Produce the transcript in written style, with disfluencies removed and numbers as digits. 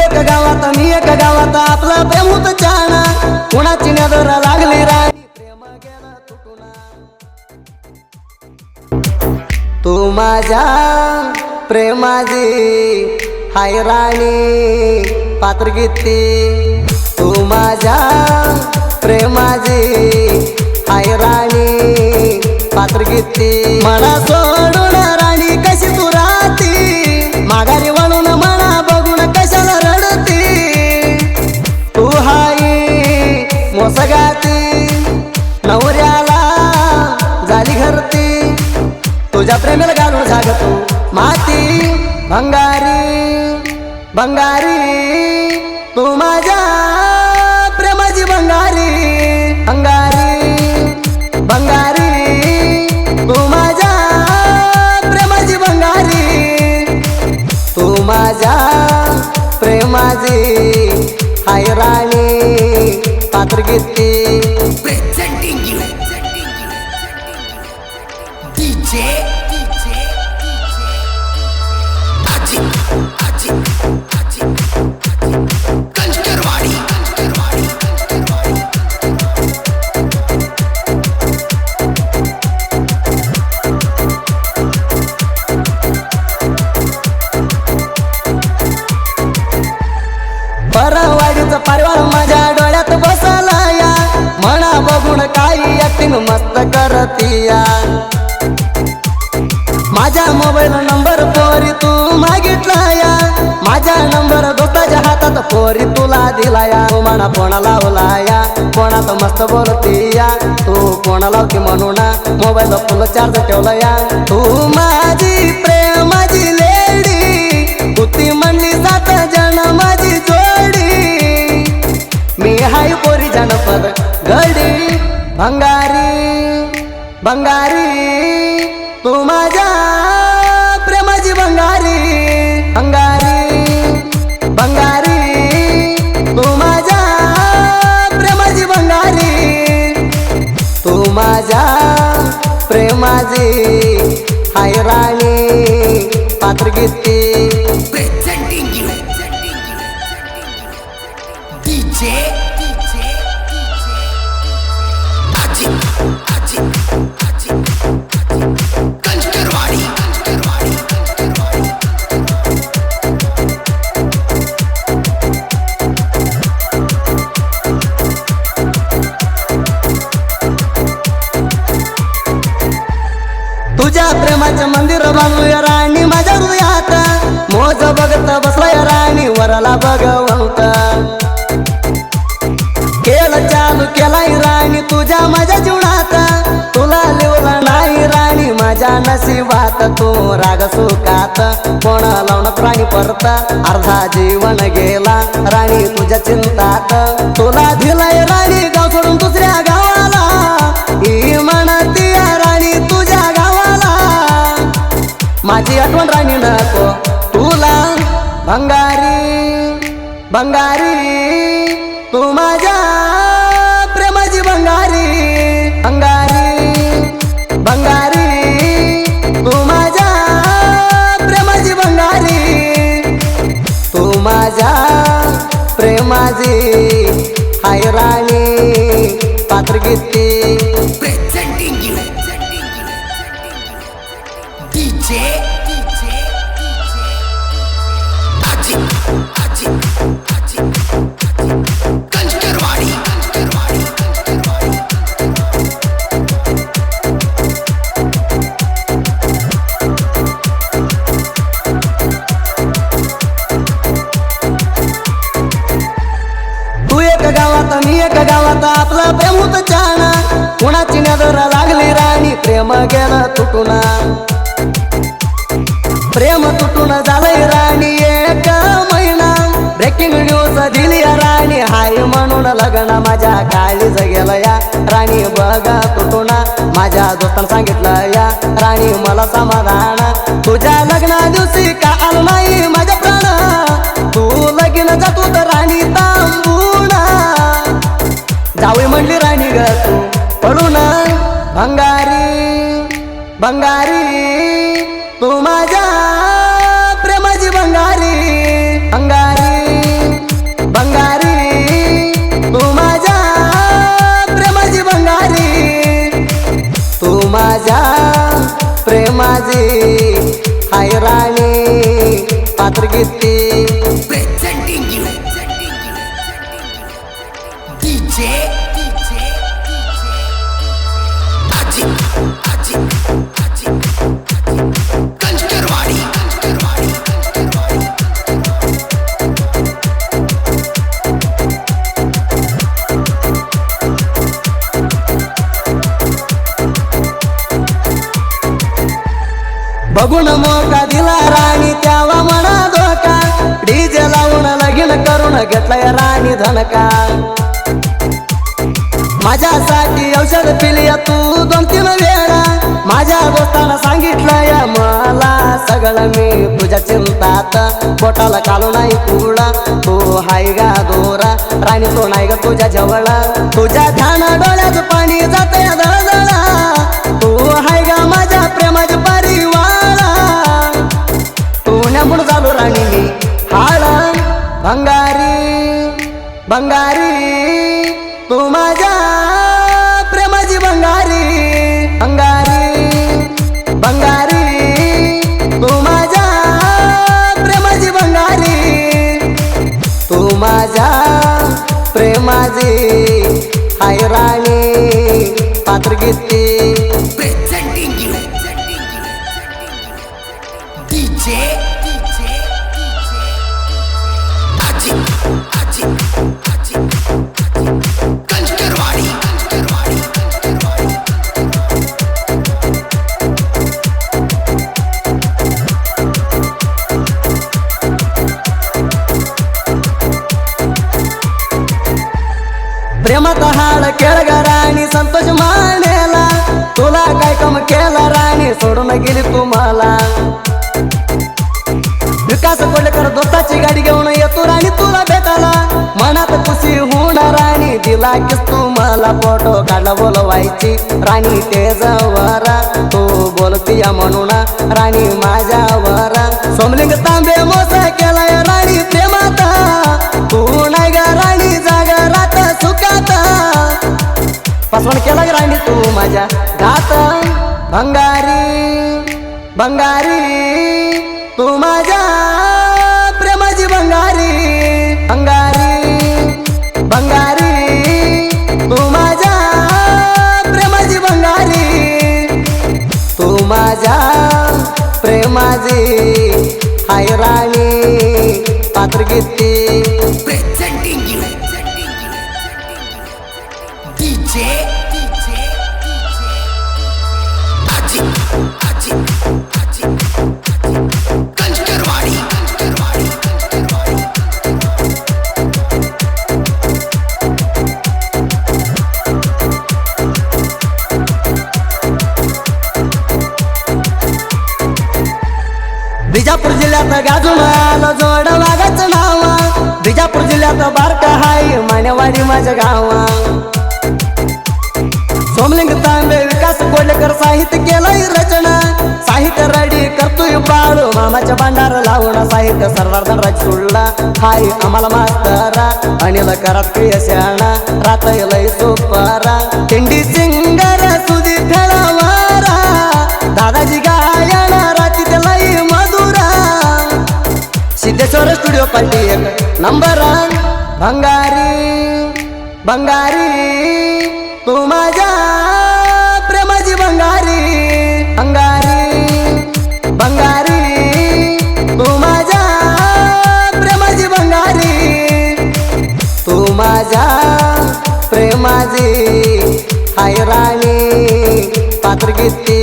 एक गावात मी एक गावात आपला प्रेम होत छान कुणाची नजर लागली राणी प्रेम गेलं तुटून तू माझ्या प्रेमाची हाय राणी पात्र गीती तू माझ्या प्रेमाची हाय राणी पात्र गीती मना सोडून राणी कशी तू राहती माघारी वळून मना बघून कशाला रडती तू हाय मोसगाती नवऱ्याला झाली घरती तुझ्या प्रेमाला घालून जागतो माती भंगारी भंगारी तू माझ्या प्रेमाची भंगारी भंगारी भंगारी तू माझ्या प्रेमाची भंगारी तू माझ्या प्रेमाची हाय राणी पात्र गीती presenting you DJ Ajit Kanchkarwadi परवाडीचा परिवार माझ्या डोळ्यात बसला या मना बघून काही एकटीन मस्त करतीया माझ्या मोबाईल नंबर पोरी तू मागितला या माझा नंबर दोस्ताच्या हातात पोरी तुला दिला या तू म्हणा कोणा लावला या कोणात मस्त बोलतीया तू कोणा लावती म्हणून मोबाईल फुल चार्ज ठेवला या तू माझी प्रेमाची लेडी होती म्हणली जात जण माझी जोडी मी हाय पोरी जनपद गडी भंगारी भंगारी तू माझ्या प्रेमाची भंगारी भंगारी भंगारी तू माझ्या प्रेमाची भंगारी तू माझ्या प्रेमाची हाय राणी पात्र गीती presenting you DJ Ajit Kanchkarwadi तुझ्या प्रेमाचं मंदिर बांधूया राणी माझ्या हृदयात मोज बघत बसलाय राणी वरला भगवंत खेळ चालू केलाय राणी तुझ्या माझ्या जीवनात तुला लिवला नाही राणी माझ्या नशिबात तू राग सुखात कोणा लावून प्राणी परत अर्धा जीवन गेला राणी तुझ्या चिंतात तुला दिलाय राणी गाव सोडून दुसऱ्या गावाला ही म्हणती राणी तुझ्या गावाला माझी आठवण राणी नको तुला भंगारी भंगारी तू माझ्या प्रेमाची भंगारी भंगारी भंगारी तू माझ्या प्रेमाची भंगारी तू माझ्या प्रेमाची हाय राणी पात्र गीती presenting you DJ Ajit Kanchkarwadi तू एक गावात मी एक गावात आपला प्रेम होत छान कुणाची नजर लागली राणी प्रेम गेलं तुटून प्रेम तुटून झालंय राणी एक महिना ब्रेकिंग न्यूज दिली राणी हाय म्हणून लग्न माझ्या काळीच गेलं या राणी बघा तुटून माझ्या दोस्तानं सांगितलं या राणी मला समाधान तुझ्या लग्ना दिवशी का आलं नाही माझ्या प्राण तू लगीन जातो तर राणी तांबून जावे म्हणली राणी ग तू पडून भंगारी भंगारी तू माझ्या प्रेमाची भंगारी भंगारी माझी हाय राणी पात्र गीती Presenting you DJ Ajit Kanchkarwadi बघून मोका दिला राणी त्यावा म्हणा धोका डीजे लावून लगीन करून घेतलाय राणी धनका माझ्यासाठी औषध पिली तू 2-3 वेळा माझ्या दोस्ताला सांगितलंय मला सगळं मी तुझ्या चिंतात पोटाला कालू नाही तुला तू हाय गा दोरा राणी तो नाही ग तुझ्या जवळ तुझ्या ध्यान डोळ्यात पाणी जातंय दळदळा तू हाय गा माझ्या प्रेमाची परिवार पुण्यामुळे झालो राणी मी हाळ भंगारी भंगारी तू माझ्या प्रेमाची भंगारी भंगारी भंगारी तू माझ्या प्रेमाची भंगारी तू माझ्या प्रेमाची हाय राणी पात्र गीती Presenting you DJ Ajit Kanchkarwadi प्रेमात हाड केळग राणी संतोष मानेला तुला काय कम केला राणी सोडून गेली तुम्हाला विकास कोल्हेकर दोस्ताची गाडी घेऊन येतो राणी तुला भेटाला मनात खुशी होणार राणी दिला किस तुम्हाला फोटो काढला बोलवायची राणी तेजवर तू बोलती म्हणून राणी माझ्यावर सोमलिंग तांबे मोसा केलाय राणी प्रेमात तू नाही ग राणी जागरात सुखात पासवण केला राणी तू माझ्या घात भंगारी भंगारी तू माझ्या प्रेमाची भंगारी भंगारी भंगारी तू माझ्या प्रेमाची भंगारी तू माझ्या प्रेमाची हाय राणी पात्र गीती Presenting you DJ Ajit Kanchkarwadi Bijapur जिल्ह्यात गाजून आलं जोड वाघाचं नाव बिजापूर जिल्ह्यात बारका हाय मानेवाडी माझ्या गावा सोमलिंग तांबे विकास कोल्हेकर साहित्य केलंय रचना साहित्य रेडी करतोय बाळू मामाच्या भांडार लावून साहित्य सर्वार्धन राज सोडला हाय आम्हाला मास्तरा अनिल करत क्रियशाणा रातय लय सुपरा तिंडी सिंगर सुधी फेळावारा दादाजी गायन राती लय मधुरा सिद्धेश्वर स्टुडिओ पार्टी 1 नंबर भंगारी भंगारी तू माझ्या प्रेमाची भंगारी भंगारी भंगारी तू माझ्या प्रेमाची भंगारी तू माझ्या प्रेमाची हाय राणी पात्र गीती